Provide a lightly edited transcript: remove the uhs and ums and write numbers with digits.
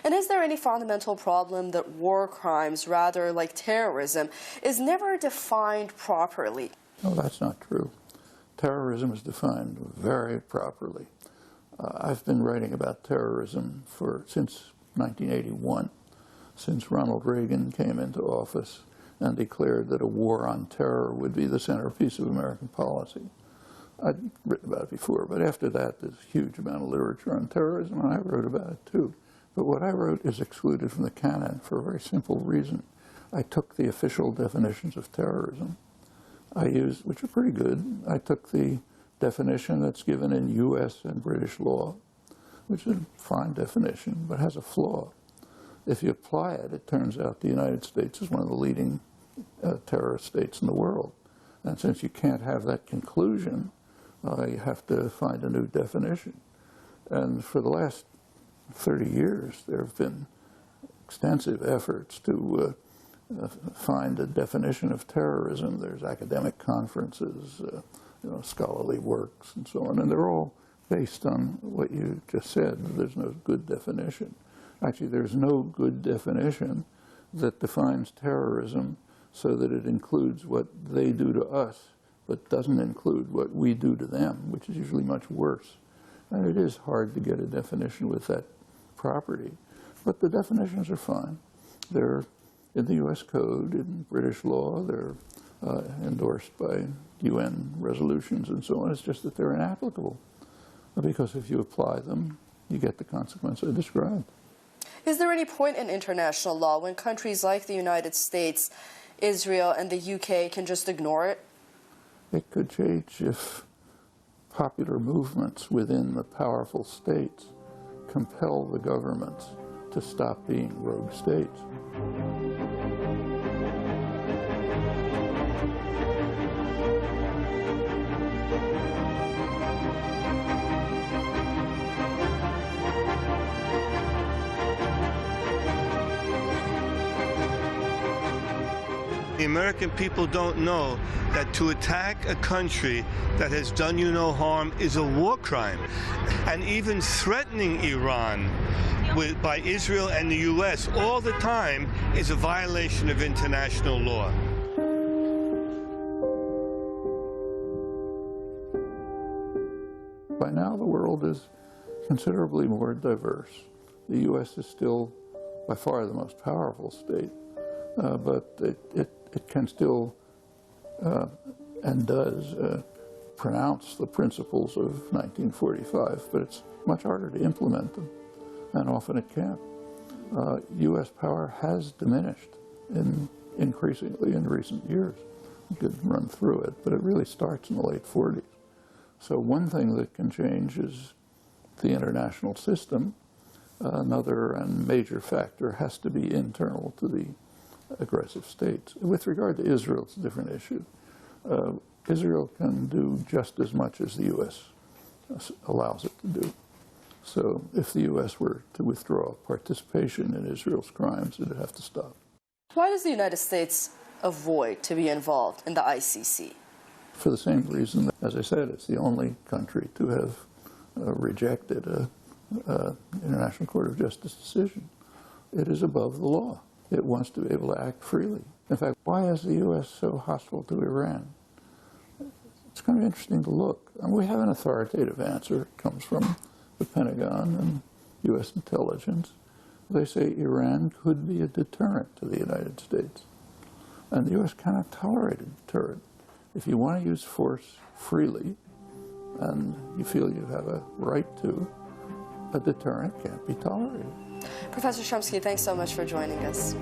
And is there any fundamental problem that war crimes, rather like terrorism, is never defined properly? No, that's not true. Terrorism is defined very properly. I've been writing about terrorism since 1981, since Ronald Reagan came into office and declared that a war on terror would be the centerpiece of American policy. I'd written about it before, but after that there's a huge amount of literature on terrorism, and I wrote about it too. But what I wrote is excluded from the canon for a very simple reason. I took the official definitions of terrorism which are pretty good. I took the definition that's given in US and British law, which is a fine definition, but has a flaw. If you apply it, it turns out the United States is one of the leading terrorist states in the world. And since you can't have that conclusion, you have to find a new definition. And for the last 30 years, there have been extensive efforts to find a definition of terrorism. There's academic conferences, scholarly works, and so on, and they're all based on what you just said. There's no good definition. Actually, there's no good definition that defines terrorism so that it includes what they do to us, but doesn't include what we do to them, which is usually much worse. And it is hard to get a definition with that property, but the definitions are fine. They're in the U.S. Code, in British law, they're endorsed by UN resolutions and so on. It's just that they're inapplicable, because if you apply them, you get the consequence I described. Is there any point in international law when countries like the United States, Israel, and the UK can just ignore it? It could change if popular movements within the powerful states compel the governments to stop being rogue states. The American people don't know that to attack a country that has done you no harm is a war crime. And even threatening Iran by Israel and the U.S. all the time is a violation of international law. By now, the world is considerably more diverse. The U.S. is still by far the most powerful state, but it can still and does pronounce the principles of 1945, but it's much harder to implement them, and often it can't. U.S. power has diminished increasingly in recent years. You could run through it, but it really starts in the late 40s. So one thing that can change is the international system. Another and major factor has to be internal to the aggressive states. With regard to Israel, it's a different issue. Israel can do just as much as the U.S. allows it to do. So if the U.S. were to withdraw participation in Israel's crimes, it would have to stop. Why does the United States avoid to be involved in the ICC? For the same reason that, as I said, it's the only country to have rejected an International Court of Justice decision. It is above the law. It wants to be able to act freely. In fact, why is the U.S. so hostile to Iran? It's kind of interesting to look. I mean, we have an authoritative answer. It comes from the Pentagon and U.S. intelligence. They say Iran could be a deterrent to the United States. And the U.S. cannot tolerate a deterrent. If you want to use force freely, and you feel you have a right to, a deterrent can't be tolerated. Professor Chomsky, thanks so much for joining us.